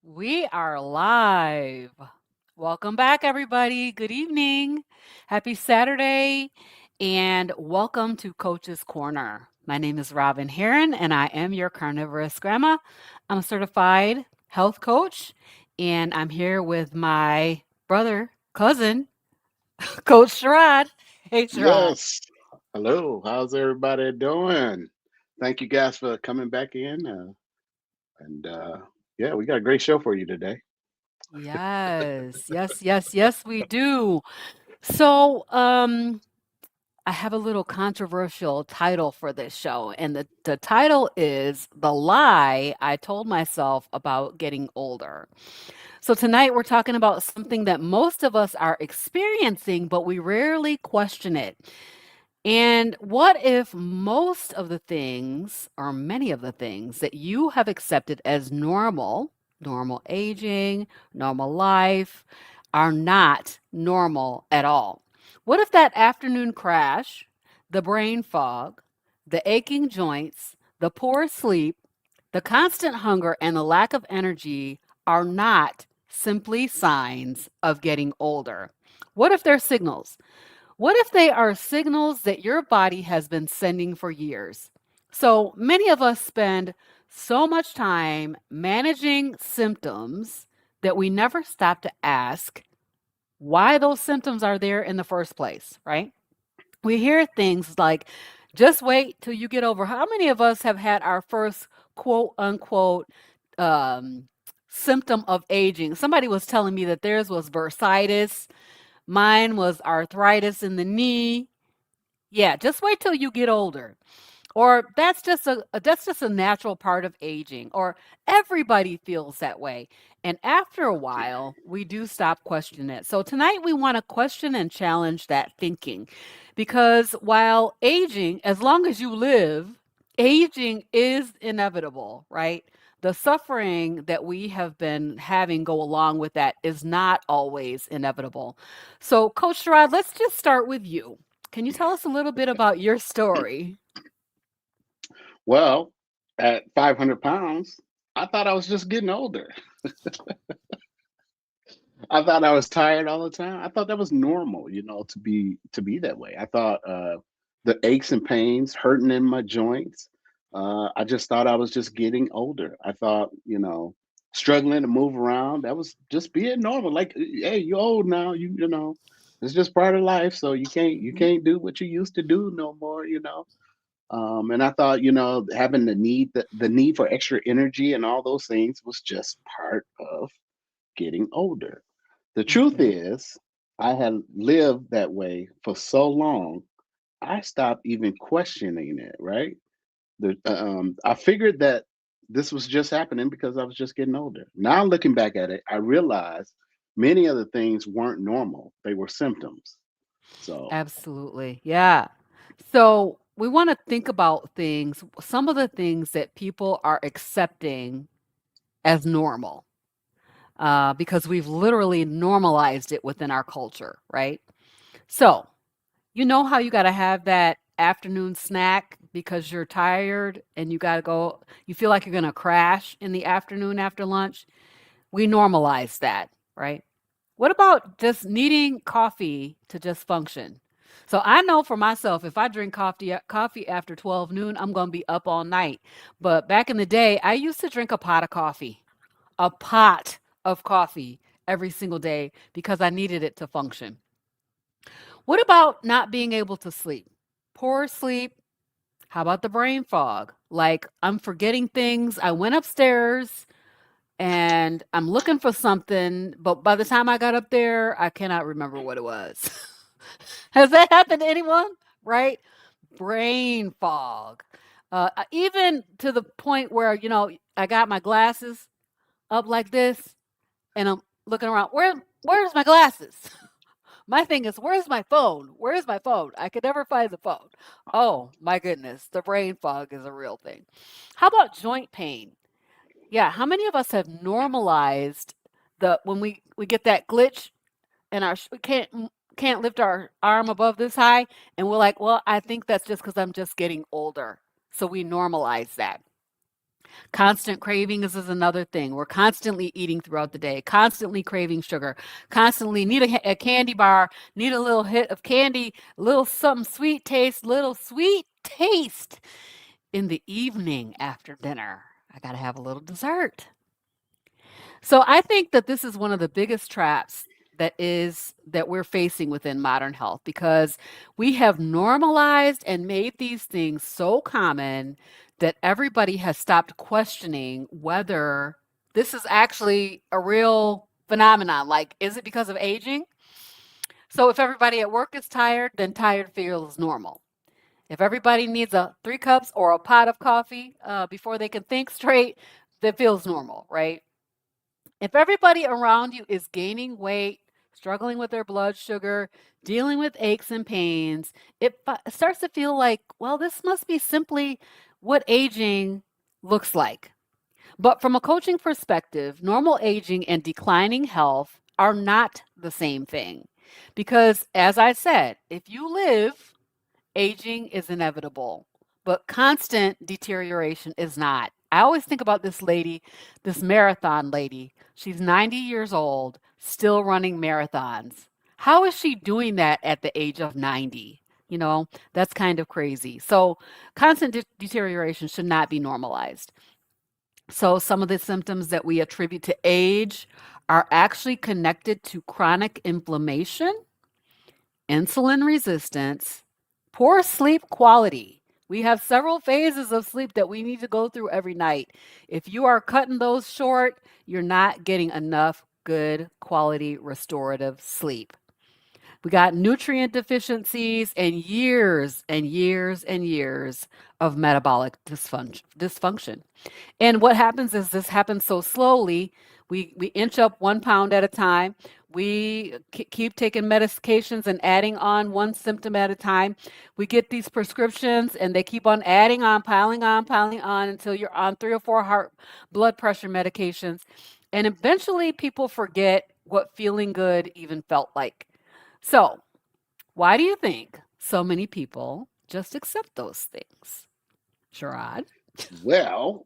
We are live. Welcome back, everybody. Good evening. Happy Saturday, and welcome to Coach's Corner. My name is Robyn Herron, and I am your carnivorous grandma. I'm a certified health coach, and I'm here with my brother, cousin, Coach Sherrod. Hey, Sherrod. Yes. Hello. How's everybody doing? Thank you guys for coming back in. And yeah, we got a great show for you today. Yes, yes, yes, yes, we do. So, I have a little controversial title for this show, and the title is The Lie I Told Myself About Getting Older. So, tonight we're talking about something that most of us are experiencing, but we rarely question it. And what if most of the things, or many of the things that you have accepted as normal, normal aging, normal life, are not normal at all? What if that afternoon crash, the brain fog, the aching joints, the poor sleep, the constant hunger, and the lack of energy are not simply signs of getting older? What if they're signals? What if they are signals that your body has been sending for years? So many of us spend so much time managing symptoms that we never stop to ask why those symptoms are there in the first place, right? We hear things like, just wait till you get over. How many of us have had our first quote unquote um, symptom of aging? Somebody was telling me that theirs was bursitis. Mine was arthritis in the knee. Yeah, just wait till you get older. Or that's just a natural part of aging. Or everybody feels that way. And after a while, we do stop questioning it. So tonight we want to question and challenge that thinking. Because while aging, as long as you live, aging is inevitable, right? The suffering that we have been having go along with that is not always inevitable. So, Coach Sherrod, let's just start with you. Can you tell us a little bit about your story? Well, at 500 pounds, I thought I was just getting older. I thought I was tired all the time. I thought that was normal, to be that way. I thought the aches and pains, hurting in my joints. I just thought I was just getting older. I thought, struggling to move around. That was just being normal. Like, hey, you're old now. It's just part of life. So you can't do what you used to do no more. And I thought, having the need for extra energy and all those things was just part of getting older. The truth Mhm. is, I had lived that way for so long, I stopped even questioning it, right? I figured that this was just happening because I was just getting older. Now, looking back at it, I realized many of the things weren't normal, they were symptoms. So, Absolutely. Yeah. So we want to think about things, some of the things that people are accepting as normal, because we've literally normalized it within our culture, right? So, you know how you got to have that afternoon snack because you're tired and you got to go, you feel like you're going to crash in the afternoon after lunch? We normalize that, right? What about just needing coffee to just function? So I know for myself, if I drink coffee after 12 noon, I'm going to be up all night. But back in the day, I used to drink a pot of coffee every single day because I needed it to function. What about not being able to sleep? Poor sleep. How about the brain fog? Like I'm forgetting things. I went upstairs and I'm looking for something, but by the time I got up there, I cannot remember what it was. Has that happened to anyone? Right? Brain fog. Even to the point where, I got my glasses up like this and I'm looking around. Where's my glasses? My thing is, where's my phone? Where's my phone? I could never find the phone. Oh my goodness, the brain fog is a real thing. How about joint pain? Yeah, how many of us have normalized the when we get that glitch and we can't lift our arm above this high and we're like, "Well, I think that's just cuz I'm just getting older." So we normalize that. Constant cravings is another thing. We're constantly eating throughout the day, constantly craving sugar, constantly need a candy bar, need a little hit of candy, little something sweet taste, little sweet taste in the evening after dinner. I got to have a little dessert. So I think that this is one of the biggest traps that we're facing within modern health because we have normalized and made these things so common that everybody has stopped questioning whether this is actually a real phenomenon. Like, is it because of aging? So if everybody at work is tired, then tired feels normal. If everybody needs a 3 cups or a pot of coffee before they can think straight, that feels normal, right? If everybody around you is gaining weight, struggling with their blood sugar, dealing with aches and pains, it starts to feel like, well, this must be simply what aging looks like. But from a coaching perspective, normal aging and declining health are not the same thing. Because, as I said, if you live, aging is inevitable, but constant deterioration is not. I always think about this lady, this marathon lady. She's 90 years old, still running marathons. How is she doing that at the age of 90? That's kind of crazy. So, constant deterioration should not be normalized. So, some of the symptoms that we attribute to age are actually connected to chronic inflammation, insulin resistance, poor sleep quality. We have several phases of sleep that we need to go through every night. If you are cutting those short, you're not getting enough good quality restorative sleep. We got nutrient deficiencies and years and years and years of metabolic dysfunction. And what happens is this happens so slowly. We inch up 1 pound at a time. We keep taking medications and adding on one symptom at a time. We get these prescriptions and they keep on adding on, piling on until you're on 3 or 4 heart blood pressure medications. And eventually people forget what feeling good even felt like. So, why do you think so many people just accept those things? Sherrod? Well,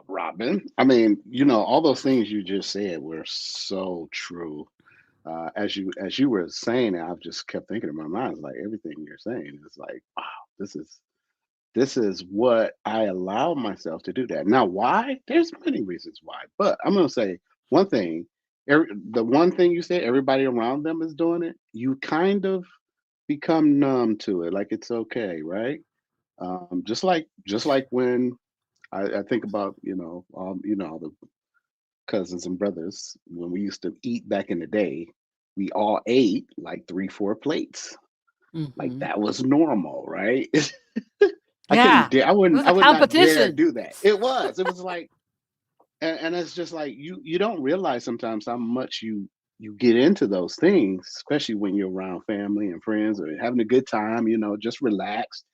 Robin, I mean, all those things you just said were so true. As you were saying it, I've just kept thinking in my mind, it's like everything you're saying is like, wow, this is what I allow myself to do that. Now, why? There's many reasons why, but I'm gonna say one thing. The one thing you said, everybody around them is doing it. You kind of become numb to it, like it's okay, right? Just like when I think about all the cousins and brothers when we used to eat back in the day, we all ate like 3 4 plates, like Mhm. that was normal, right? I couldn't Yeah. dare, It was I a would not dare competition. do that. It was like, and it's just like you don't realize sometimes how much you get into those things, especially when you're around family and friends or having a good time, just relaxed.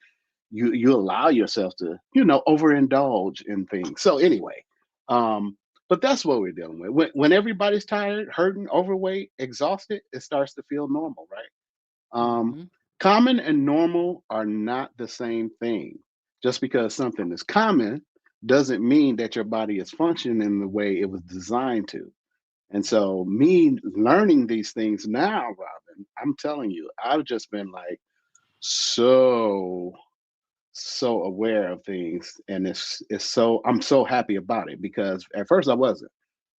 You allow yourself to overindulge in things. So anyway, um but that's what we're dealing with. When everybody's tired, hurting, overweight, exhausted, it starts to feel normal, right? um Mhm. Common and normal are not the same thing. Just because something is common doesn't mean that your body is functioning the way it was designed to. And so me learning these things now, Robin, I'm telling you, I've just been like so aware of things, and it's so I'm so happy about it because at first I wasn't.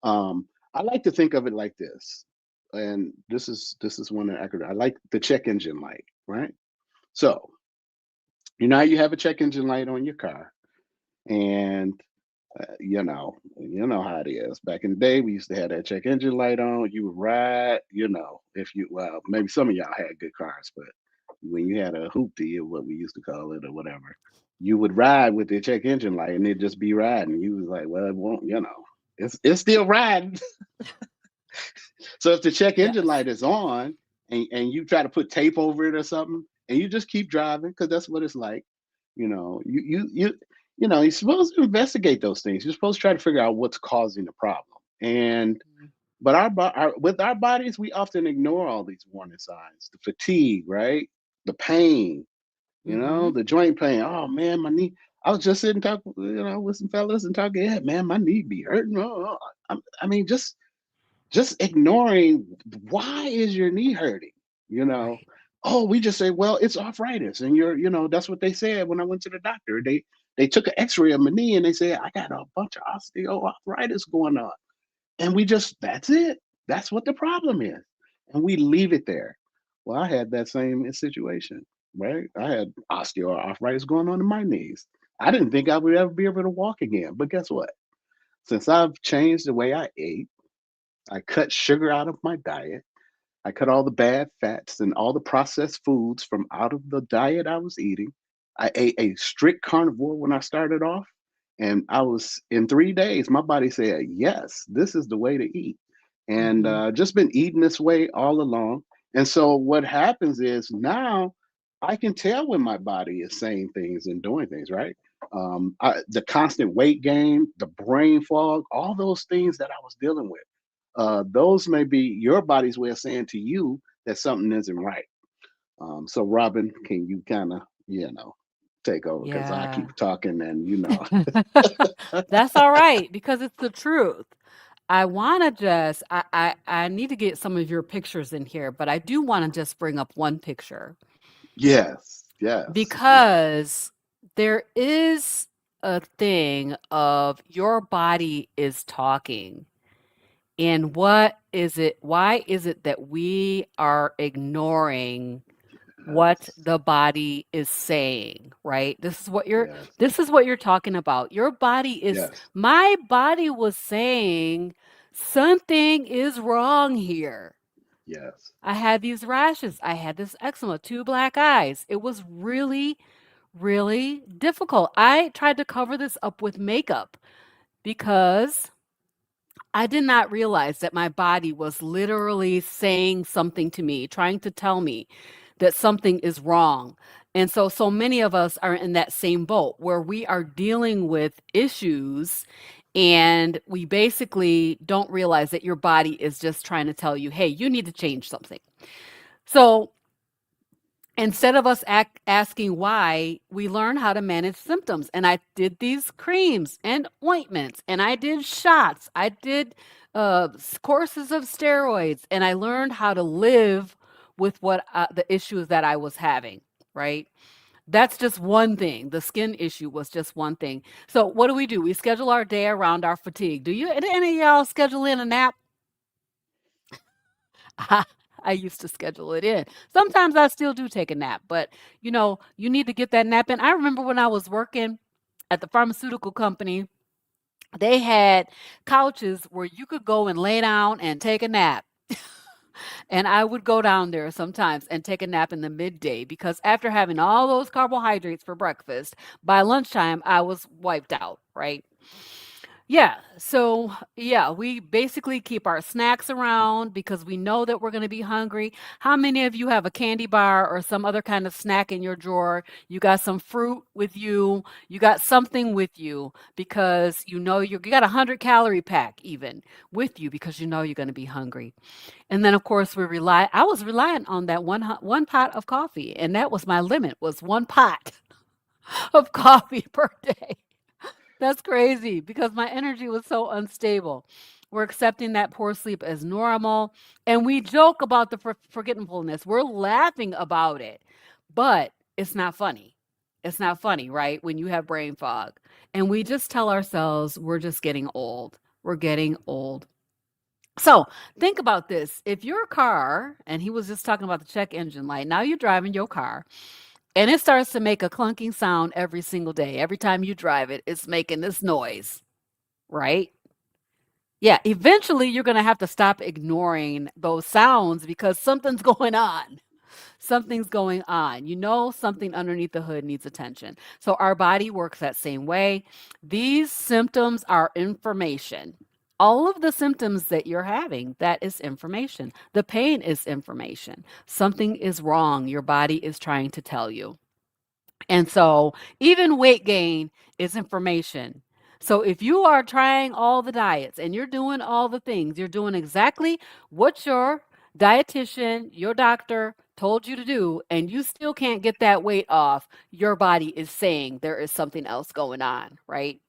I like to think of it like this, and this is one that I like the check engine light, right? So you have a check engine light on your car, and you know how it is. Back in the day, we used to have that check engine light on. You would ride, if you well, maybe some of y'all had good cars, but when you had a hoopty or what we used to call it or whatever, you would ride with the check engine light and it'd just be riding. You was like, well, it won't, it's still riding. So if the check engine Yes. light is on and you try to put tape over it or something, and you just keep driving because that's what it's like, you're supposed to investigate those things. You're supposed to try to figure out what's causing the problem. And Mhm. but with our bodies, we often ignore all these warning signs: the fatigue, right? The pain, Mhm. the joint pain. Oh man, my knee. I was just sitting talking, with some fellas and talking. Yeah, man, my knee be hurting. I mean, just ignoring why is your knee hurting? You know, Right. oh, we just say, well, it's arthritis, and that's what they said when I went to the doctor. They took an X-ray of my knee and they said I got a bunch of osteoarthritis going on, and that's it. That's what the problem is, and we leave it there. Well, I had that same situation, right? I had osteoarthritis going on in my knees. I didn't think I would ever be able to walk again, but guess what? Since I've changed the way I ate, I cut sugar out of my diet. I cut all the bad fats and all the processed foods from out of the diet I was eating. I ate a strict carnivore when I started off, and I was in 3 days. My body said, "Yes, this is the way to eat," and Mhm. just been eating this way all along. And so what happens is now I can tell when my body is saying things and doing things right. The constant weight gain, the brain fog, all those things that I was dealing with, those may be your body's way of saying to you that something isn't right. So, Robin, can you kind of, take over because I Yeah. keep talking and That's all right because it's the truth. I wanna just I need to get some of your pictures in here, but I do wanna just bring up one picture yes, yes, yes, because there is a thing of your body is talking. And what is it why is it that we are ignoring what yes, the body is saying, right? yes, This is what you're talking about. Your body is yes, my body was saying something is wrong here. yes, I had these rashes. I had this eczema, two black eyes. It was really, really difficult. I tried to cover this up with makeup because I did not realize that my body was literally saying something to me, trying to tell me that something is wrong. And so many of us are in that same boat where we are dealing with issues and we basically don't realize that your body is just trying to tell you, hey, you need to change something. So instead of us asking why, we learn how to manage symptoms. And I did these creams and ointments, and I did shots, I did courses of steroids, and I learned how to live with what the issues that I was having, right? That's just one thing. The skin issue was just one thing. So what do? We schedule our day around our fatigue. Do you? Did any of y'all schedule in a nap? I used to schedule it in. Sometimes I still do take a nap, but you need to get that nap in. I remember when I was working at the pharmaceutical company, they had couches where you could go and lay down and take a nap. And I would go down there sometimes and take a nap in the midday because after having all those carbohydrates for breakfast, by lunchtime I was wiped out, right? Yeah. So, yeah, we basically keep our snacks around because we know that we're going to be hungry. How many of you have a candy bar or some other kind of snack in your drawer? You got some fruit with you. You got something with you because you got a 100-calorie pack even with you because you know you're going to be hungry. And then of course I was relying on that one pot of coffee, and that was my limit was one pot of coffee per day. That's crazy because my energy was so unstable. We're accepting that poor sleep as normal, and we joke about the forgetfulness. We're laughing about it, but it's not funny. It's not funny, right? When you have brain fog. And we just tell ourselves we're just getting old. We're getting old. So think about this. If your car, and he was just talking about the check engine light, now you're driving your car and it starts to make a clunking sound every single day. Every time you drive it, it's making this noise, right? Yeah, eventually you're going to have to stop ignoring those sounds because something's going on. Something's going on. You know, something underneath the hood needs attention. So our body works that same way. These symptoms are information. All of the symptoms that you're having, that is information. The pain is information. Something is wrong. Your body is trying to tell you. And so, even weight gain is information. So, if you are trying all the diets and you're doing all the things, you're doing exactly what your dietitian, your doctor told you to do, and you still can't get that weight off, your body is saying there is something else going on, right?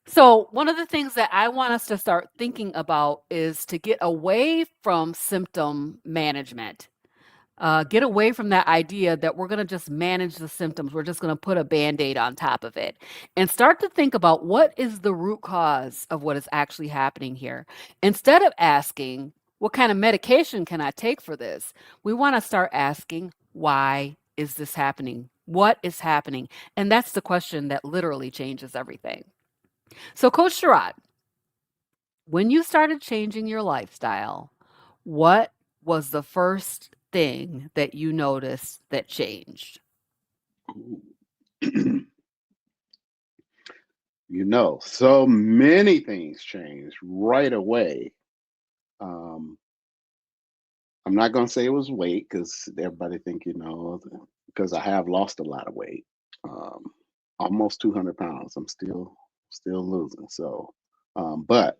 So, one of the things that I want us to start thinking about is to get away from symptom management. Get away from that idea that we're going to just manage the symptoms. We're just going to put a band aid on top of it and start to think about what is the root cause of what is actually happening here. Instead of asking, what kind of medication can I take for this? We want to start asking, why is this happening? What is happening? And that's the question that literally changes everything. So, Coach Sherrod, when you started changing your lifestyle, what was the first thing that you noticed that changed? Ooh. So many things changed right away. Um, I'm not gonna say it was weight because everybody think because I have lost a lot of weight, um, almost 200 pounds. I'm still losing. So, but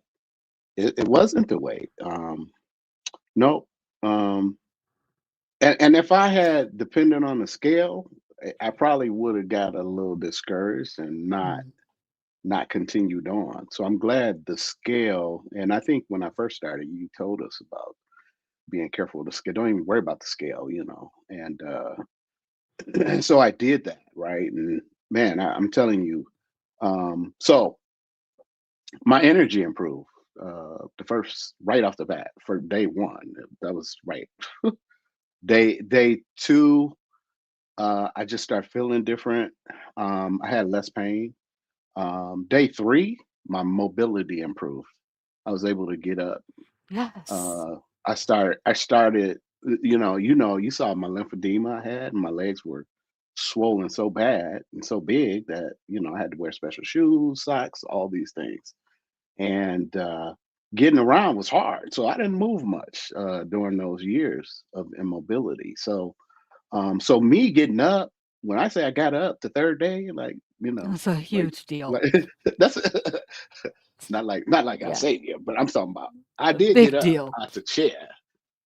it wasn't the weight. No, um, and if I had depended on the scale, I probably would have got a little discouraged and Mm. not continued on. So I'm glad the scale. And I think when I first started, you told us about being careful with the scale. Don't even worry about the scale. And so I did that, right? And man, I'm telling you, so my energy improved. The first right off the bat for day one, that was right. Day two, I just started feeling different. I had less pain. Day three, my mobility improved. I was able to get up. Yes. Uh, I started, you saw my lymphedema I had, and my legs were swollen so bad and so big that, I had to wear special shoes, socks, all these things. And getting around was hard. So I didn't move much during those years of immobility. So me getting up, when I say I got up the third day, That's a like huge deal. like that's not like I Yeah. saved you, but I'm talking about I A did get big up deal. out the chair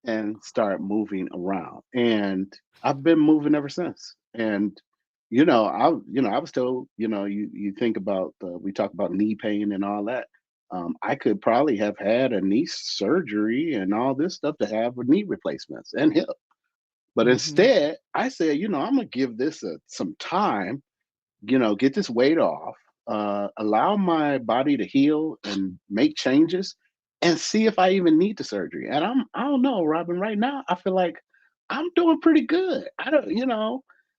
and start moving around. And I've been moving ever since. And I was told, you think about we talk about knee pain and all that. I could probably have had a knee surgery and all this stuff to have a knee replacements and hip. But Mhm. instead, I said, I'm gonna give this some time, get this weight off, allow my body to heal and make changes, and see if I even need the surgery. And I don't know, Robin. Right now, I feel like I'm doing pretty good. I don't,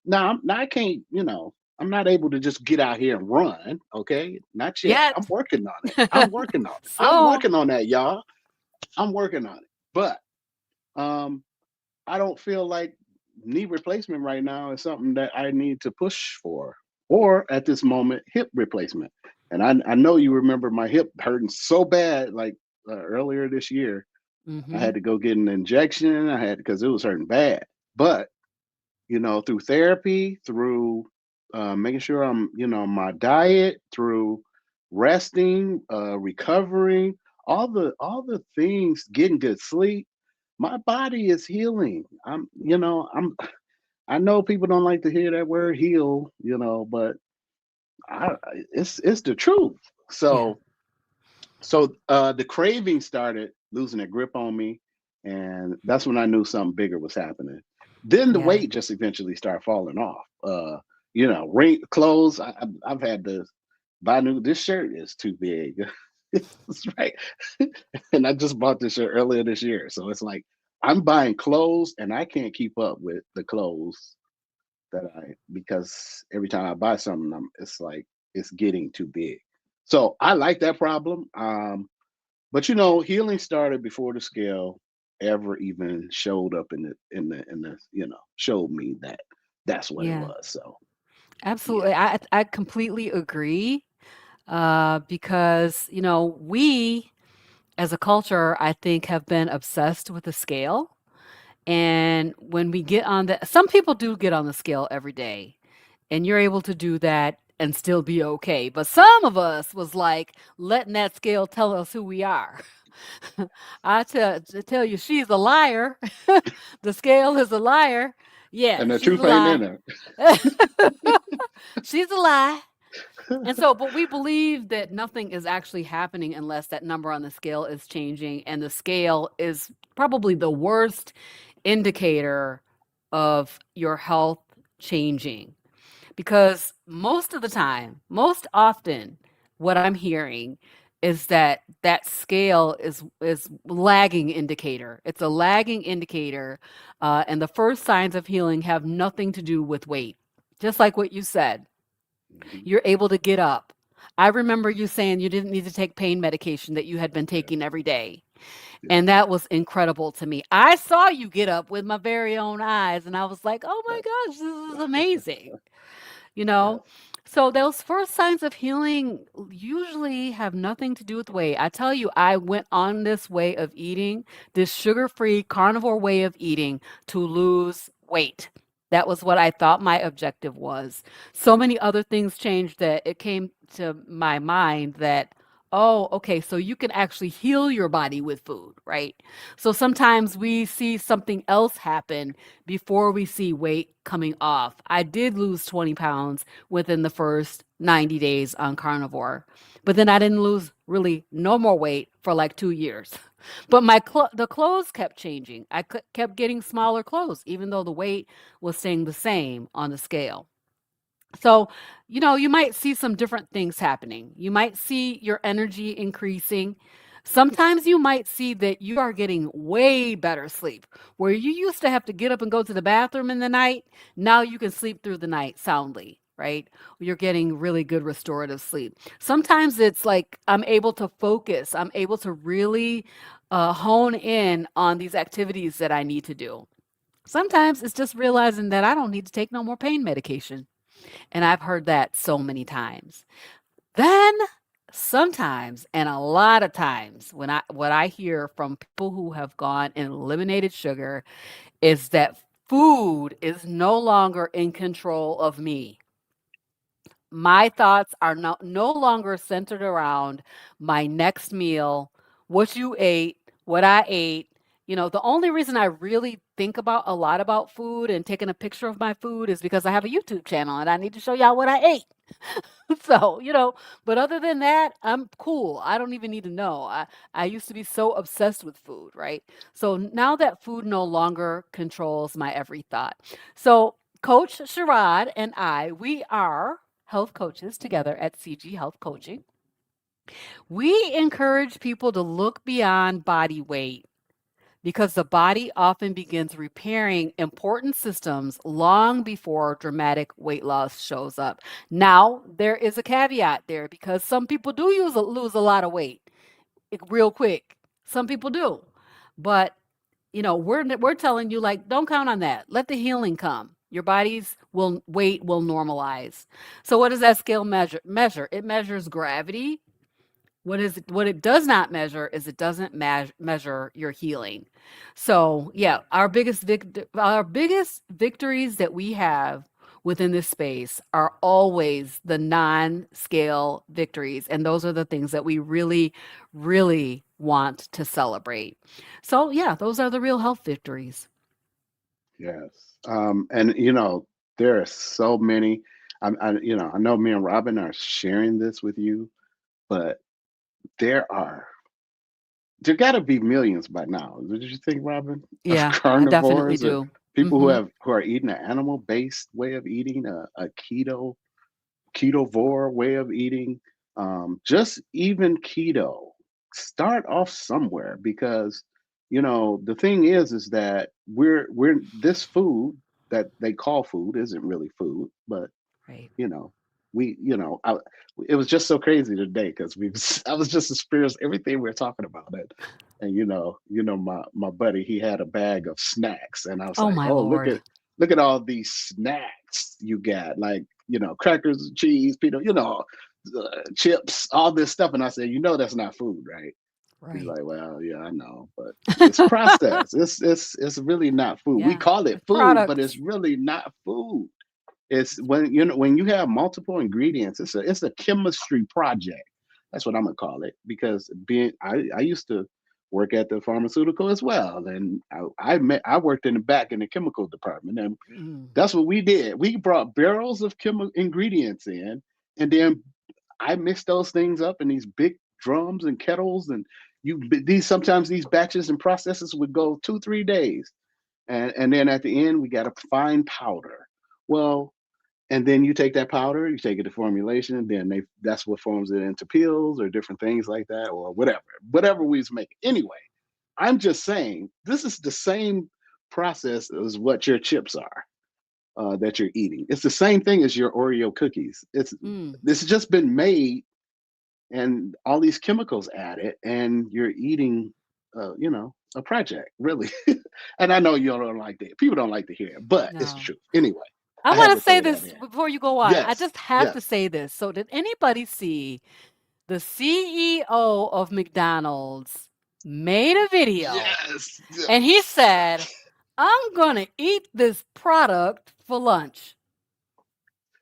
now I can't, I'm not able to just get out here and run. Okay, not yet. I'm Yet. working on it. I'm working on it. I'm So, working on that, y'all. I'm working on it. But um, I don't feel like knee replacement right now is something that I need to push for, or at this moment, hip replacement. And I know you remember my hip hurting so bad, like earlier this year. I mhm. had to go get an injection. I had because it was hurting bad. But through therapy, through making sure I'm, my diet, through resting, recovering, all the things, getting good sleep, my body is healing. I know people don't like to hear that word heal, but it's the truth. Yeah. So the craving started losing a grip on me, and that's when I knew something bigger was happening. Then the Yeah. weight just eventually started falling off. Ring clothes. I've had to buy new. This shirt is too big. That's right. And I just bought this shirt earlier this year, so it's like I'm buying clothes, and I can't keep up with the clothes that I because every time I buy something, it's like it's getting too big. So I like that problem. But healing started before the scale ever even showed up in the showed me that that's what it Yeah. was. So Absolutely. yeah. I completely agree. Because, we as a culture, I think, have been obsessed with the scale. And when we get on some people do get on the scale every day, and you're able to do that and still be okay. But some of us was like letting that scale tell us who we are. I tell you, she's a liar. The scale is a liar. Yeah, And the she's truth a ain't lie. in it. She's a lie. And so, but we believe that nothing is actually happening unless that number on the scale is changing. And the scale is probably the worst indicator of your health changing. Because most of the time, most often, what I'm hearing is that that scale is lagging indicator. It's a lagging indicator, and the first signs of healing have nothing to do with weight. Just like what you said, Mhm. you're able to get up. I remember you saying you didn't need to take pain medication that you had been Yeah, taking every day. yeah, And that was incredible to me. I saw you get up with my very own eyes, and I was like, oh my yeah, gosh, this is amazing. You know? yes. So those first signs of healing usually have nothing to do with weight. I tell you, I went on this way of eating, this sugar-free carnivore way of eating to lose weight. That was what I thought my objective was. So many other things changed that it came to my mind that, oh, okay, so you can actually heal your body with food, right? So sometimes we see something else happen before we see weight coming off. I did lose 20 pounds within the first 90 days on carnivore, but then I didn't lose really no more weight for like 2 years. But the clothes kept changing. Kept getting smaller clothes, even though the weight was staying the same on the scale. So, you might see some different things happening. You might see your energy increasing. Sometimes you might see that you are getting way better sleep. Where you used to have to get up and go to the bathroom in the night, now you can sleep through the night soundly, right? You're getting really good restorative sleep. Sometimes it's like I'm able to focus, I'm able to really hone in on these activities that I need to do. Sometimes it's just realizing that I don't need to take no more pain medication. And I've heard that so many times. Then sometimes and a lot of times when I what I hear from people who have gone and eliminated sugar is that food is no longer in control of me. My thoughts are no longer centered around my next meal, what you ate, what I ate. The only reason I really think about a lot about food and taking a picture of my food is because I have a YouTube channel and I need to show y'all what I ate. So, but other than that, I'm cool. I don't even need to know. I used to be so obsessed with food, right? So now that food no longer controls my every thought. So, Coach Sherrod and we are health coaches together at CG Health Coaching. We encourage people to look beyond body weight because the body often begins repairing important systems long before dramatic weight loss shows up. Now, there is a caveat there because some people do lose a lot of weight real quick. Some people do. But, we're telling you like don't count on that. Let the healing come. Your body's will weight will normalize. So what does that scale measure? It measures gravity. What it does not measure is it doesn't measure your healing. So, yeah, our biggest victories that we have within this space are always the non-scale victories, and those are the things that we really really want to celebrate. So, yeah, those are the real health victories. Yes. And there are so many. I know me and Robin are sharing this with you, but there are there got to be millions by now. Did you think, Robin, of Yeah, I definitely carnivores or do. people who Mhm. are eating an animal based way of eating, a ketovore way of eating, just even keto. Start off somewhere because the thing is that we're this food that they call food isn't really food, but Right. you know we it was just so crazy today because I was just experiencing everything we are talking about it. And my buddy, he had a bag of snacks and I was Oh like, my oh, lord. look at all these snacks you got, like crackers and cheese, chips, all this stuff. And I said, that's not food, right? He's Right. like, well, yeah, I know, but it's processed. It's really not food. We Yeah. call it It's food, but it's products. really not food. It's when you have multiple ingredients, it's a chemistry project. That's what I'm gonna call it because I used to. work at the pharmaceutical as well. And I worked in the back in the chemical department, and Mm. that's what we did. We brought barrels of chemical ingredients in, and then I mixed those things up in these big drums and kettles, and these sometimes these batches and processes would go 2 3 days, and then at the end we got a fine powder. Well, and then you take that powder, you take it to formulation, and then that's what forms it into pills or different things like that, or whatever we was making. Anyway, I'm just saying this is the same process as what your chips are that you're eating. It's the same thing as your Oreo cookies. Mm. This has just been made and all these chemicals added, and you're eating, a project, really. And I know you don't like that. People don't like to hear it, but it's the No. truth. Anyway, I I had want to to say throw that this in. before you go on. I Yes, just have to yes, say this. So, did anybody see the CEO of McDonald's made a video yes, and he yes, said, I'm going to eat this product for lunch?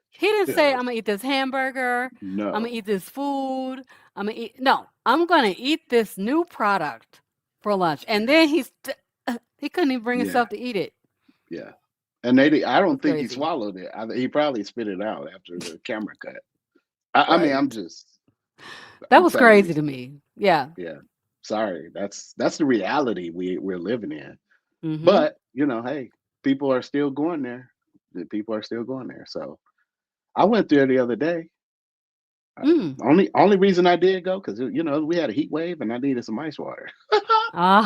He didn't say, I'm yes. going to eat this hamburger, I'm going No, to eat this food, I'm going to eat. No, I'm going to eat this new product for lunch. And then yes, he couldn't even bring yeah, himself to eat it. yeah. And I It was don't think he crazy. swallowed it. He probably spit it out after the camera cut. I mean, Right. That I'm was telling you, crazy to me. Yeah. yeah. Sorry, that's the reality we're living in. Mm-hmm. But hey, people are still going there. The people are still going there. So I went there the other day. Mm. Only reason I did go because we had a heat wave and I needed some ice water.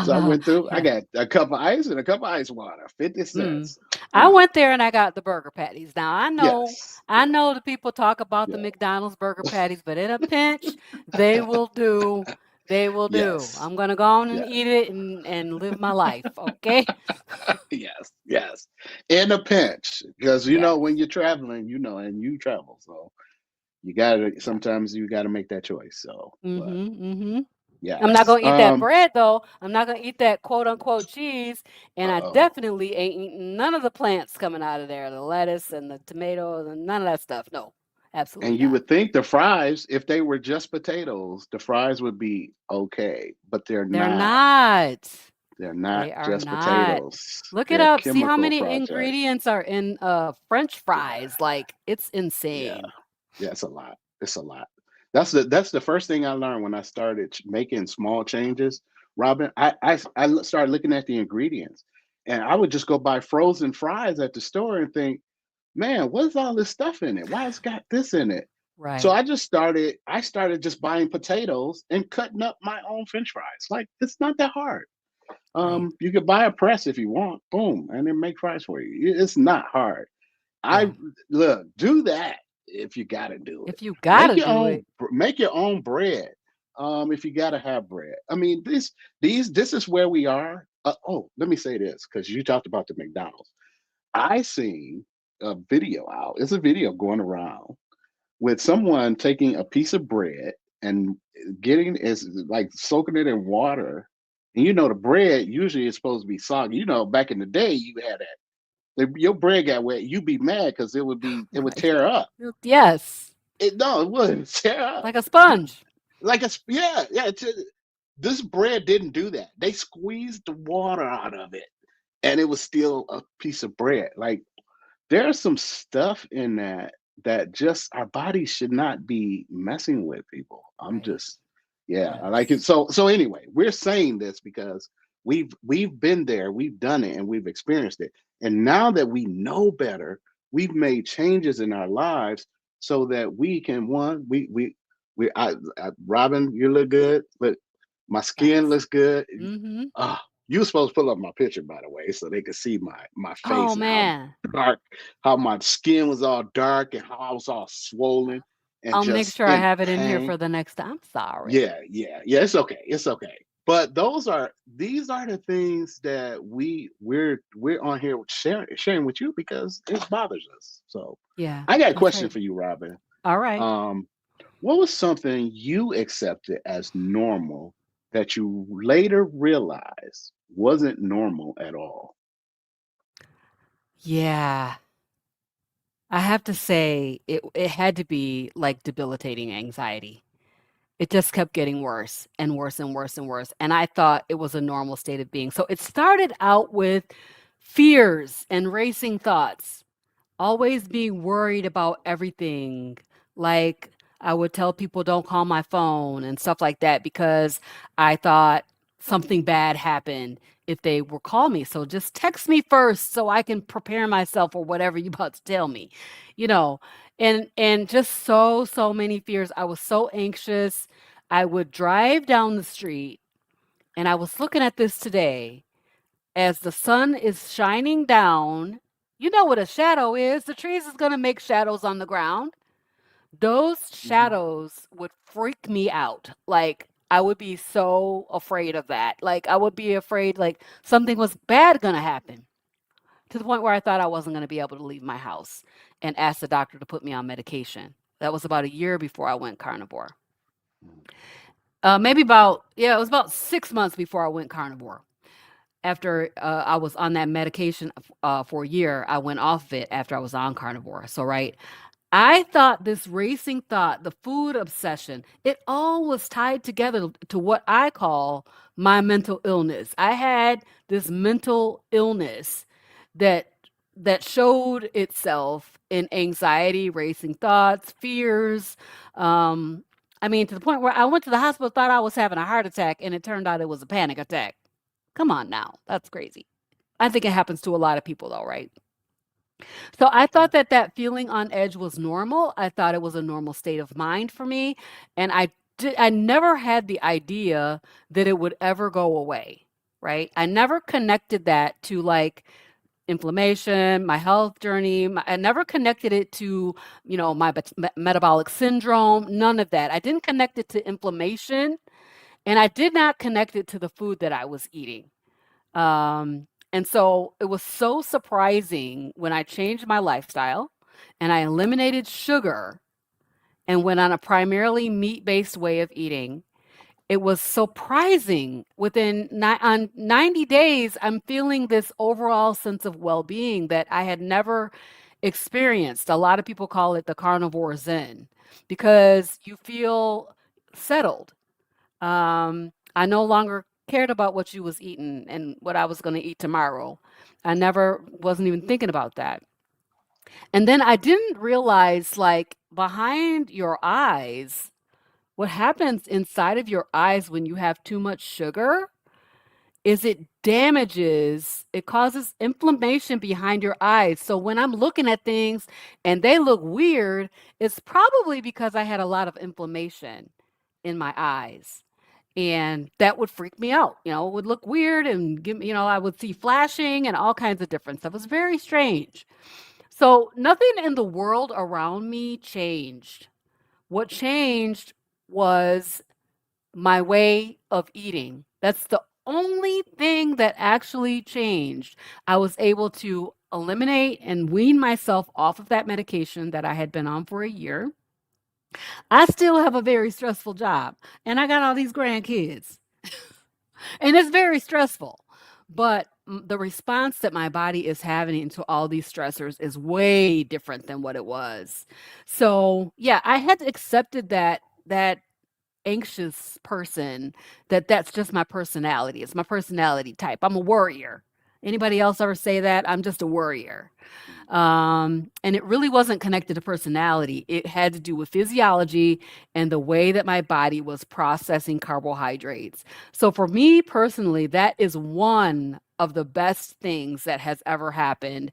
So I Ah, went through. I yeah. got a cup of ice and a cup of ice water, 50 Mm. cents. I went there and I got the burger patties. Now Yes, I know the people talk about the yeah, McDonald's burger patties, but in a pinch, they will do. They will do. yes, I'm gonna go on and yes, eat it and live my life. Okay. yes, yes. In a pinch, because Yes. when you're traveling, and you travel, so you gotta Yeah. sometimes you gotta make that choice. So, but Mm-hmm. Mm-hmm. I'm not yes. gonna eat that bread though. I'm not gonna eat that quote unquote cheese, and I Oh. definitely ain't eating none of the plants coming out of there, the lettuce and the tomatoes and none of that stuff. No, absolutely And you not. would think the fries, if they were just potatoes, the fries would be okay, but they're They're not. not. They're not They are just not. potatoes. Look it They're up. See how chemical many project. ingredients are in French Yeah, fries. Like it's yeah, insane. yeah. It's a lot. It's a lot. That's the first thing I learned when I started making small changes. Robin, started looking at the ingredients, and I would just go buy frozen fries at the store and think, man, what's all this stuff in it? Why it's got this in it? So Right. I started just buying potatoes and cutting up my own French fries. Like it's not that hard. Right. You could buy a press if you want, boom, and then make fries for you. It's not hard. I Yeah. look, do that if you got to do it. If you gotta do it. Make your own bread. If you got to have bread. I mean, this is where we are. Oh, let me say this because you talked about the McDonald's. I seen a video out. It's a video going around with someone taking a piece of bread and getting is like soaking it in water. And the bread usually is supposed to be soggy. Back in the day, you had that. If your bread got wet, you'd be mad because it would Right. tear up. Yes. No, it wouldn't tear up. Like a sponge. Yeah, yeah. This bread didn't do that. They squeezed the water out of it, and it was still a piece of bread. Like there's some stuff in that just our bodies should not be messing with people. I'm Right. just yeah, I like it. Yes. So anyway, we're saying this because we've been there, we've done it, and we've experienced it. And now that we know better, we've made changes in our lives so that we can one, Robin, you look good, but my skin Thanks. looks good. Mm-hmm. Ah, you were supposed to pull up my picture, by the way, so they could see my Oh face and man. dark, how my skin was all dark and how I was all swollen and I'll make just sure I in have it in here pain. for the next time. I'm sorry. Yeah, yeah, yeah. It's okay. It's okay. But these are the things that we're on here sharing with you because it bothers us. So Yeah, I got a that's question right. for you, Robin. All right. Um, what was something you accepted as normal that you later realized wasn't normal at all? Yeah. I have to say it had to be like debilitating anxiety. It just kept getting worse and worse and worse and worse. And I thought it was a normal state of being. So it started out with fears and racing thoughts, always being worried about everything. Like I would tell people don't call my phone and stuff like that because I thought something bad happened if they were call me. So just text me first so I can prepare myself for whatever you're about to tell me. You know, and just so many fears. I was so anxious. I would drive down the street and I was looking at this today as the sun is shining down. You know what a shadow is. The trees is going to make shadows on the ground. Those Mhm. shadows would freak me out. Like I would be so afraid of that. Like I would be afraid like something was bad going to happen to the point where I thought I wasn't going to be able to leave my house and ask the doctor to put me on medication. That was about a year before I went carnivore. Mm. Maybe about, yeah, it was about 6 months before I went carnivore. After I was on that medication for a year, I went off of it after I was on carnivore. So, right, I thought this racing thought, the food obsession, it all was tied together to what I call my mental illness. I had this mental illness that that showed itself in anxiety, racing thoughts, fears. Um, I mean, to the point where I went to the hospital, thought I was having a heart attack, and it turned out it was a panic attack. Come on now, that's crazy. I think it happens to a lot of people, though, right? So I Yeah. thought that that feeling on edge was normal. I thought it was a normal state of mind for me, and I never had the idea that it would ever go away, right? I never connected that to like inflammation, my health journey. I never connected it to, my metabolic syndrome, none of that. I didn't connect it to inflammation, and I did not connect it to the food that I was eating. And so it was so surprising when I changed my lifestyle and I eliminated sugar and went on a primarily meat-based way of eating. It was surprising. On 90 days, I'm feeling this overall sense of well-being that I had never experienced. A lot of people call it the carnivore zen because you feel settled. I no longer cared about what you was eating and what I was going to eat tomorrow. I never wasn't even thinking about that. And then I didn't realize like behind your eyes, what happens inside of your eyes when you have too much sugar is it causes inflammation behind your eyes. So when I'm looking at things and they look weird, it's probably because I had a lot of inflammation in my eyes. And that would freak me out. It would look weird and give me, I would see flashing and all kinds of different stuff. It was very strange. So nothing in the world around me changed. What changed was my way of eating. That's the only thing that actually changed. I was able to eliminate and wean myself off of that medication that I had been on for a year. I still have a very stressful job and I got all these grandkids. And it's very stressful. But the response that my body is having to all these stressors is way different than what it was. So, yeah, I had accepted that anxious person, that's just my personality. It's my personality type. I'm a worrier. Anybody else ever say that? I'm just a worrier. And it really wasn't connected to personality. It had to do with physiology and the way that my body was processing carbohydrates. So for me personally, that is one of the best things that has ever happened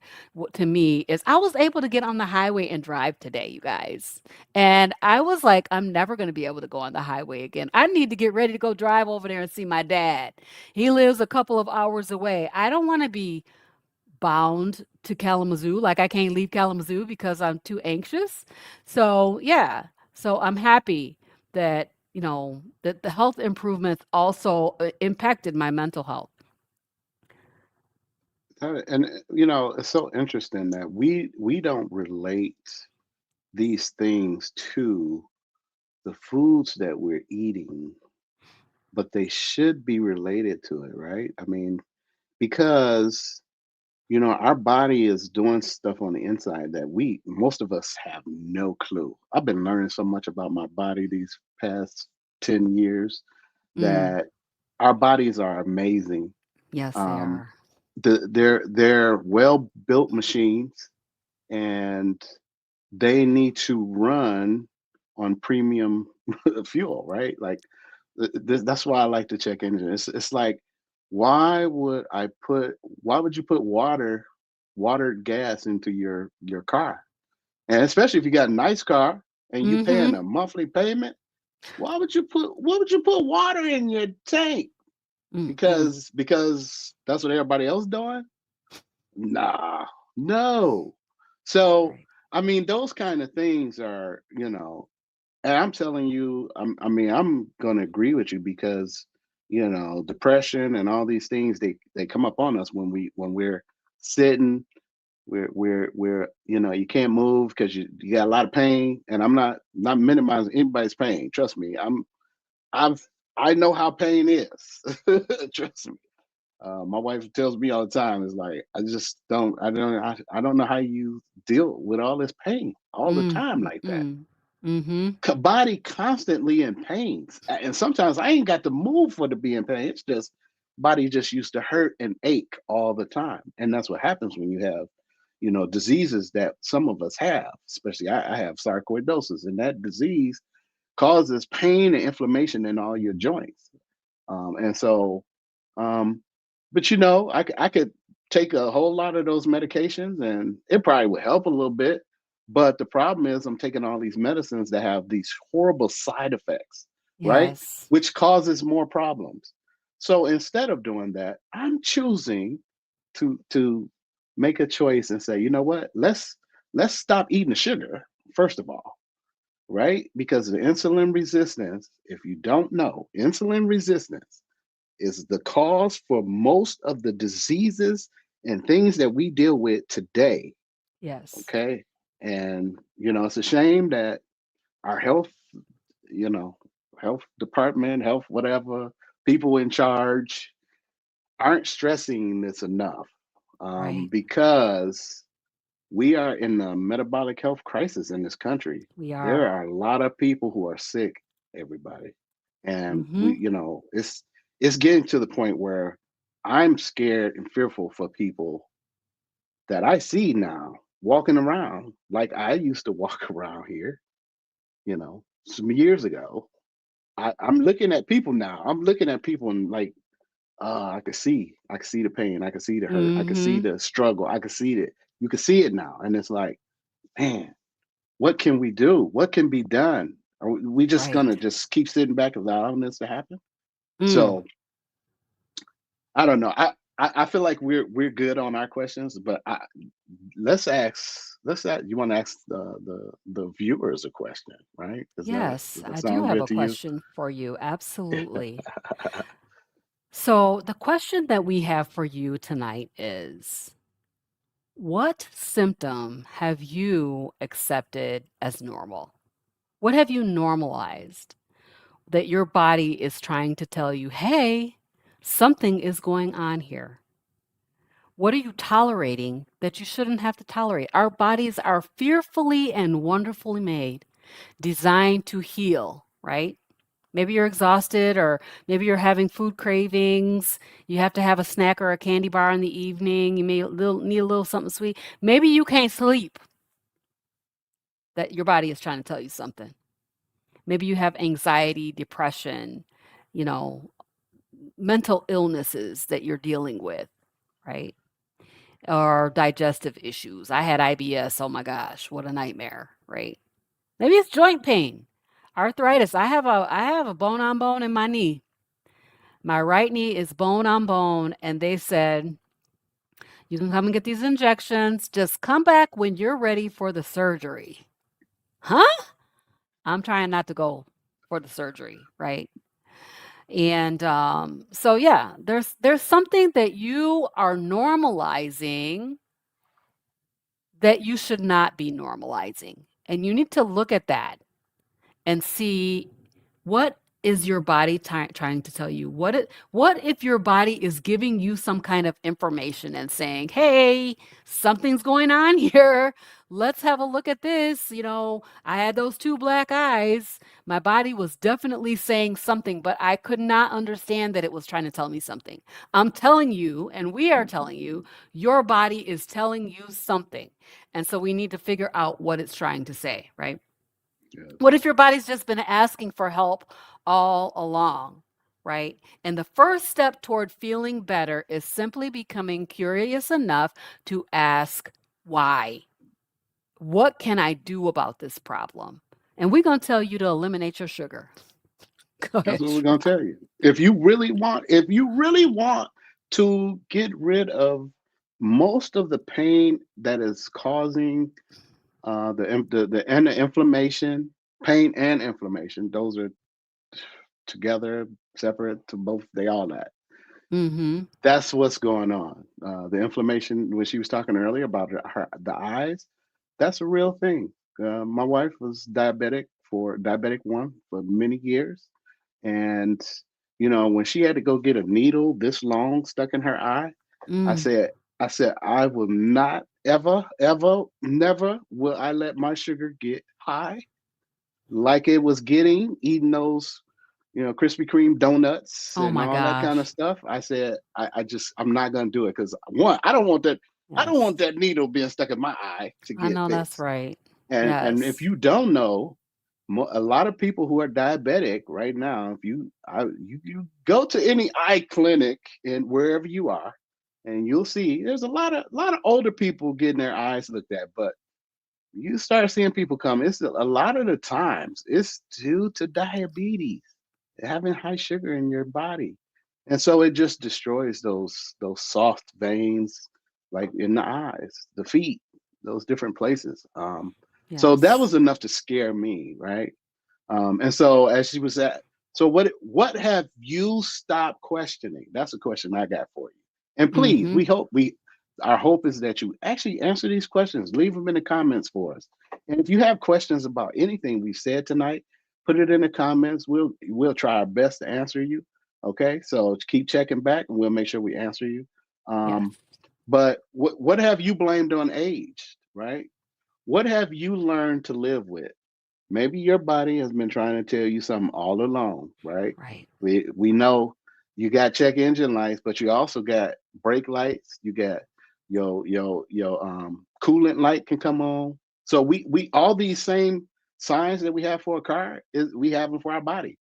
to me is I was able to get on the highway and drive today, you guys. And I was like, I'm never going to be able to go on the highway again. I need to get ready to go drive over there and see my dad. He lives a couple of hours away. I don't want to be bound to Kalamazoo. Like I can't leave Kalamazoo because I'm too anxious. So yeah. So I'm happy that, that the health improvements also impacted my mental health. And it's so interesting that we don't relate these things to the foods that we're eating, but they should be related to it, right? I mean, because our body is doing stuff on the inside that most of us have no clue. I've been learning so much about my body these past 10 years Mm. that our bodies are amazing. Yes, they Um, are. they're well built machines, and they need to run on premium fuel, right? Like that's why I like the check engine. It's like, why would I put why would you put watered gas into your car? And especially if you got a nice car and you paying Mhm. a monthly payment, why would you put water in your tank? Mm, mm. Because that's what everybody else doing? Nah, no. So Right. I mean, those kind of things are, and I'm telling you, I mean, I'm gonna agree with you because depression and all these things they come up on us when we're sitting, we're you can't move because you got a lot of pain, and I'm not minimizing anybody's pain. Trust me, I've I know how pain is. Trust me. My wife tells me all the time, is like, I don't know how you deal with all this pain all the Mm, time mm, like that. mm. Mhm. Body constantly in pain, and sometimes I ain't got to move for to be in pain. It's just body just used to hurt and ache all the time, and that's what happens when you have diseases that some of us have. Especially I have sarcoidosis, and that disease causes pain and inflammation in all your joints. And so, um, but I could take a whole lot of those medications and it probably would help a little bit. But the problem is, I'm taking all these medicines that have these horrible side effects, right? Yes. Which causes more problems. So instead of doing that, I'm choosing to make a choice and say, you know what? Let's stop eating the sugar, first of all, right? Because the insulin resistance, if you don't know, insulin resistance is the cause for most of the diseases and things that we deal with today. Yes. Okay. And, it's a shame that our you know, health department, health, whatever, people in charge aren't stressing this enough, Right. because we are in a metabolic health crisis in this country. We There are. are a lot of people who are sick, everybody. And Mhm. it's getting to the point where I'm scared and fearful for people that I see now walking around like I used to walk around here, some years ago. I'm looking at people now. I'm looking at people and like, I can see the pain. I can see the hurt. I can see Mhm. the struggle. I can see it. You can see it now. And it's like, man, what can we do? What can be done? Are we just gonna Right. just keep sitting back and allowing this to happen? Mm. So I don't know. I feel like we're good on our questions, but let's ask. You want to ask the viewers a question, right? Yes, Does that I do sound have good a to you? question for you. Absolutely. So, the question that we have for you tonight is, what symptom have you accepted as normal? What have you normalized that your body is trying to tell you, hey, something is going on here? What are you tolerating that you shouldn't have to tolerate? Our bodies are fearfully and wonderfully made, designed to heal, right? Maybe you're exhausted, or maybe you're having food cravings. You have to have a snack or a candy bar in the evening. You may need a little something sweet. Maybe you can't sleep, that your body is trying to tell you something. Maybe you have anxiety, depression, you know, mental illnesses that you're dealing with, right? Or digestive issues. I had IBS. Oh my gosh, what a nightmare, right? Maybe it's joint pain, arthritis. I have a bone on bone in my knee. My right knee is bone on bone, and they said, you can come and get these injections. Just come back when you're ready for the surgery. Huh? I'm trying not to go for the surgery, right? And so yeah, there's something that you are normalizing that you should not be normalizing. And you need to look at that and see what is your body trying to tell you? What if your body is giving you some kind of information and saying, "Hey, something's going on here. Let's have a look at this." I had those two black eyes. My body was definitely saying something, but I could not understand that it was trying to tell me something. I'm telling you, and we are telling you, your body is telling you something. And so we need to figure out what it's trying to say, right? Yes. What if your body's just been asking for help all along, right? And the first step toward feeling better is simply becoming curious enough to ask why. What can I do about this problem? And we're going to tell you to eliminate your sugar. Go That's ahead. what we're gonna tell you. If you really want to get rid of most of the pain that is causing and the inflammation, pain and inflammation, those are together, separate to both. They all that. Mm-hmm. That's what's going on. The inflammation, when she was talking earlier about the eyes, that's a real thing. My wife was diabetic one for many years, and when she had to go get a needle this long stuck in her eye, I Mm. said, I will not ever, ever, never will I let my sugar get high like it was getting eating those Krispy Kreme donuts Oh and my all that kind of gosh. stuff. I said, I'm not gonna do it because one, I don't want that. I don't Yes. want that needle being stuck in my eye to I get know that's fixed. right. And if Yes. you don't know, a lot of people who are diabetic right now, if you go to any eye clinic and wherever you are, and you'll see there's a lot of older people getting their eyes looked at, but you start seeing people come. It's a lot of the times it's due to diabetes, having high sugar in your body, and so it just destroys those soft veins, like in the eyes, the feet, those different places. So that Yes. was enough to scare me, right? And so as she was at, so what have you stopped questioning? That's a question I got for you. And please, Mm-hmm. we our hope is that you actually answer these questions. Leave them in the comments for us. And if you have questions about anything we said tonight, put it in the comments. We'll try our best to answer you. Okay, so keep checking back, and we'll make sure we answer you. Yes. Um, but what have you blamed on age, right? What have you learned to live with? Maybe your body has been trying to tell you something all along, right? Right. We know you got check engine lights, but you also got brake lights. You got your coolant light can come on. So we all these same signs that we have for a car is we have them for our body.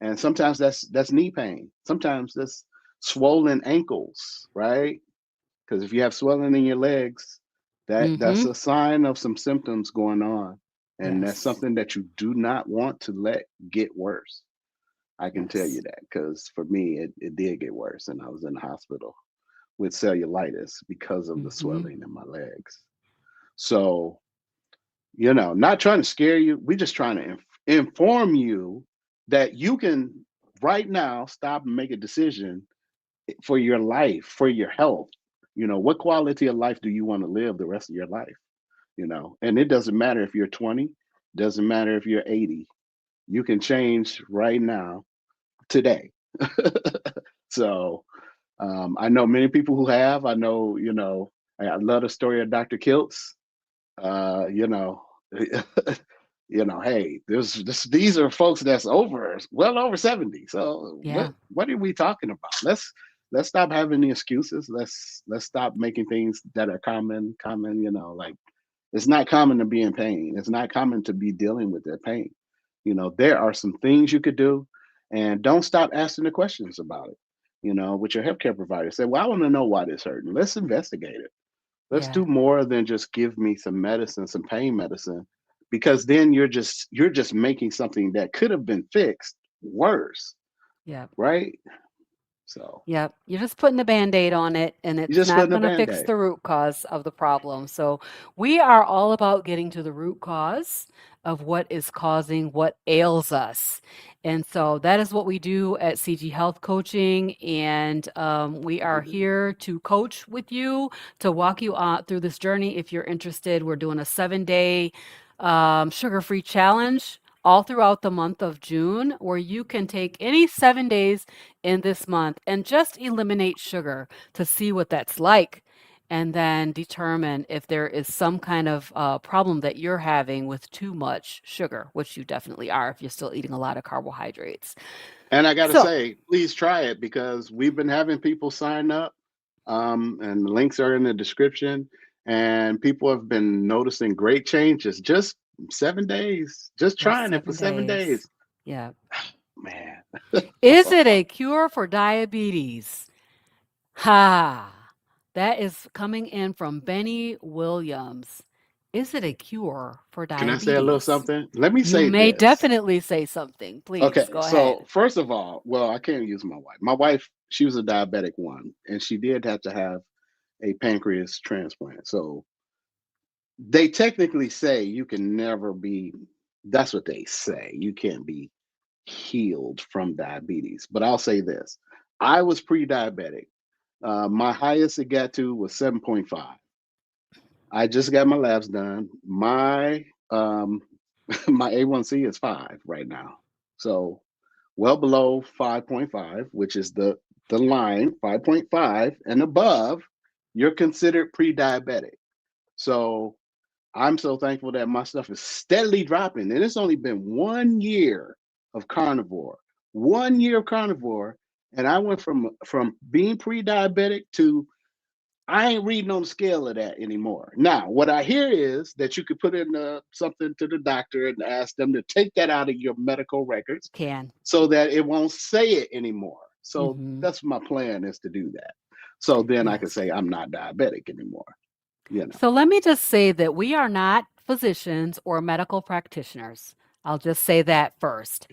And sometimes that's knee pain. Sometimes that's swollen ankles, right? Because if you have swelling in your legs, that's Mm-hmm. a sign of some symptoms going on, and that's Yes. something that you do not want to let get worse. I can tell Yes. you that because for me, it did get worse, and I was in the hospital with cellulitis because of the Mm-hmm. swelling in my legs. So, not trying to scare you, we're just trying to inform you that you can right now stop and make a decision for your life, for your health. What quality of life do you want to live the rest of your life? And it doesn't matter if you're 20, doesn't matter if you're 80. You can change right now, today. So I know many people who have. I know, I love the story of Dr. Kiltz. uh, you know, hey, these are folks that's well over 70. So what Yeah. what are we talking about? Let's stop having the excuses. Let's stop making things that are common. Like it's not common to be in pain. It's not common to be dealing with their pain. There are some things you could do, and don't stop asking the questions about it. With your healthcare provider, say, "Well, I want to know why this hurting. Let's investigate it. Let's Yeah. do more than just give me some medicine, some pain medicine, because then you're just making something that could have been fixed worse, Yeah. right? So Yep. You're just putting a Band-Aid on it, and you're it's just not putting a going to fix band-aid. the root cause of the problem. So, we are all about getting to the root cause of what is causing what ails us. And so, that is what we do at CG Health Coaching. And we are here to coach with you, to walk you through this journey. If you're interested, we're doing a 7-day sugar free challenge all throughout the month of June, where you can take any 7 days in this month and just eliminate sugar to see what that's like. And then determine if there is some kind of problem that you're having with too much sugar, which you definitely are if you're still eating a lot of carbohydrates. And I got to So, say, please try it because we've been having people sign up, and the links are in the description. And people have been noticing great changes. Just 7 days, just just trying it for 7 days. 7 days. Yeah. Man, Is it a cure for diabetes? Ha! That is coming in from Benny Williams. Is it a cure for can I say a little diabetes? something? Let me You say may this. definitely say something. Please Okay, go so ahead. first of all, well, I can't use my wife. My wife, she was a diabetic one, and she did have to have a pancreas transplant. So they technically say you can never be, that's what they say. You can't be healed from diabetes. But I'll say this, I was pre diabetic. My highest it got to was 7.5. I just got my labs done. My my A1C is 5 right now. So well below 5.5, which is the line 5.5 and above, you're considered pre-diabetic. So I'm so thankful that my stuff is steadily dropping. And it's only been 1 year of carnivore. 1 year of carnivore. And I went from being pre-diabetic to I ain't reading on the scale of that anymore. Now, what I hear is that you could put in something to the doctor and ask them to take that out of your medical records Can. so that it won't say it anymore. So Mhm. that's my plan is to do that. So then I can Yes. say I'm not diabetic anymore. You know. So let me just say that we are not physicians or medical practitioners. I'll just say that first.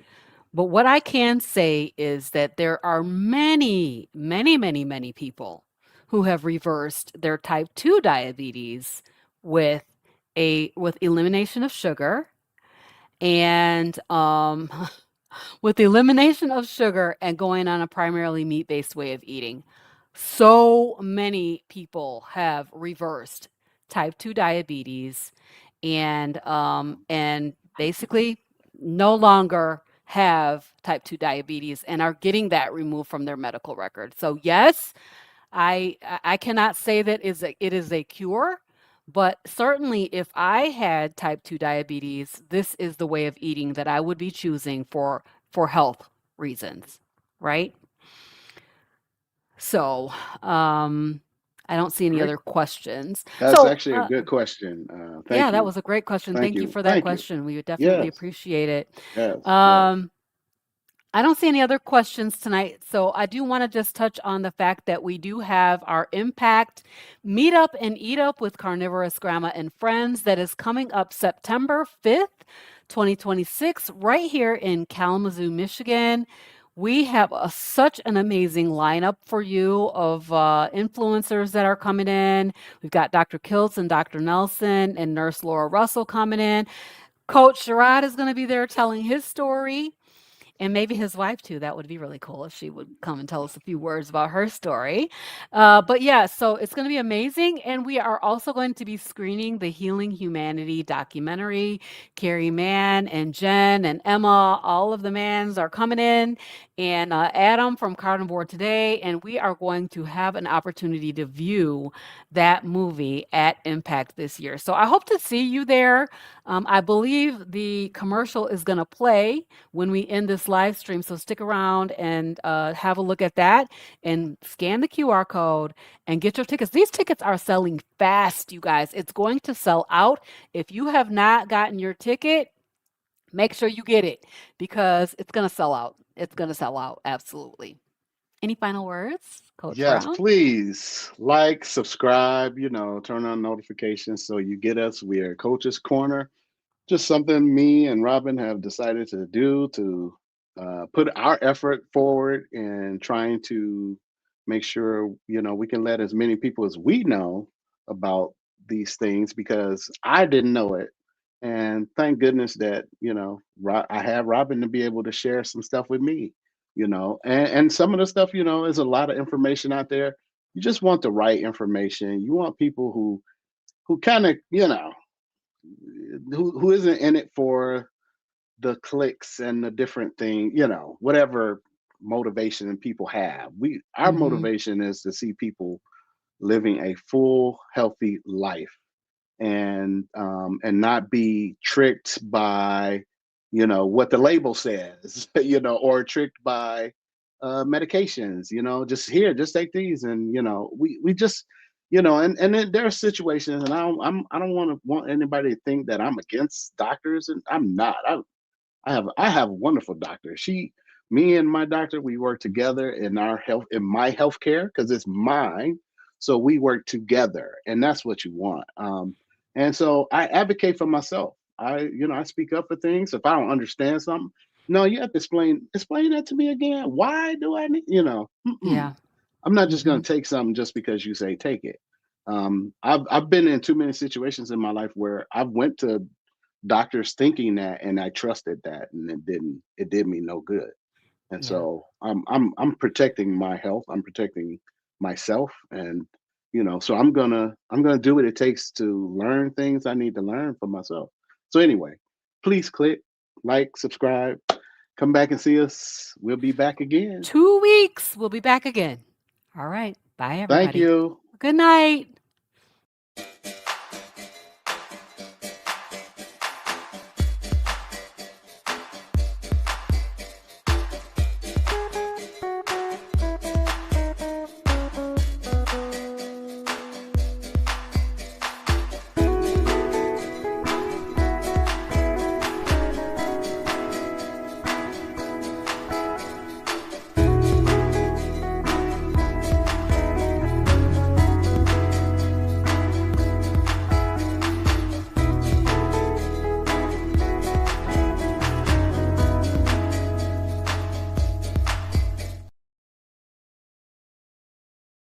But what I can say is that there are many, many, many, many people who have reversed their type 2 diabetes with with elimination of sugar and with the elimination of sugar and going on a primarily meat-based way of eating. So many people have reversed type 2 diabetes and basically no longer have type 2 diabetes and are getting that removed from their medical record. So yes, I cannot say that it is a cure, but certainly if I had type 2 diabetes, this is the way of eating that I would be choosing for health reasons, right? So, I don't see any Great. other questions. That's So, actually a good question. yeah, Thank that you. was a great question. Thank Thank you you. for that Thank you. question. We would definitely Yes. appreciate it. Yes. Yes. Um, I don't see any other questions tonight, so I do want to just touch on the fact that we do have our Impact Meet Up and Eat Up with Carnivorous Grandma and Friends that is coming up September 5th, 2026, right here in Kalamazoo, Michigan. We have such an amazing lineup for you of influencers that are coming in. We've got Dr. Kiltz and Dr. Nelson and Nurse Laura Russell coming in. Coach Sherrod is going to be there telling his story. And maybe his wife too. That would be really cool if she would come and tell us a few words about her story. But yeah, so it's going to be amazing. And we are also going to be screening the Healing Humanity documentary. Carrie Mann and Jen and Emma, all of the mans are coming in, and Adam from Carnivore Today. And we are going to have an opportunity to view that movie at Impact this year. So I hope to see you there. I believe the commercial is going to play when we end this live stream. So stick around and have a look at that and scan the QR code and get your tickets. These tickets are selling fast, you guys. It's going to sell out. If you have not gotten your ticket, make sure you get it because it's going to sell out. It's going to sell out. Absolutely. Any final words, Coach Yes, Brown? please like, subscribe, turn on notifications so you get us. We are Coach's Corner. Just something me and Robyn have decided to do to put our effort forward in trying to make sure, we can let as many people as we know about these things because I didn't know it. And thank goodness that, I have Robyn to be able to share some stuff with me, and some of the stuff, is a lot of information out there. You just want the right information. You want people who kind of, who isn't in it for the clicks and the different thing, you know, whatever motivation people have. Our Mhm. motivation is to see people living a full, healthy life, and not be tricked by, you know, what the label says, you know, or tricked by medications. You know, just here, just take these, and you know, we just, you know, and then there are situations, and I don't want anybody to think that I'm against doctors, and I'm not. I have a wonderful doctor. Me and my doctor, we work together in our health, in my health care, because it's mine. So we work together, and that's what you want. And so I advocate for myself. You know, I speak up for things. If I don't understand something, no, you have to explain that to me again. Why do I need, you know? Mm-mm. Yeah. I'm not just going Mhm. to take something just because you say take it. I've been in too many situations in my life where I went to doctors thinking that, and I trusted that, and it did me no good. And Yeah. so I'm protecting my health, I'm protecting myself, and you know, so I'm gonna do what it takes to learn things I need to learn for myself. So anyway, please click like, subscribe, come back and see us. We'll be back again. 2 weeks. We'll be back again. All right. Bye, Thank everybody. you. Good night.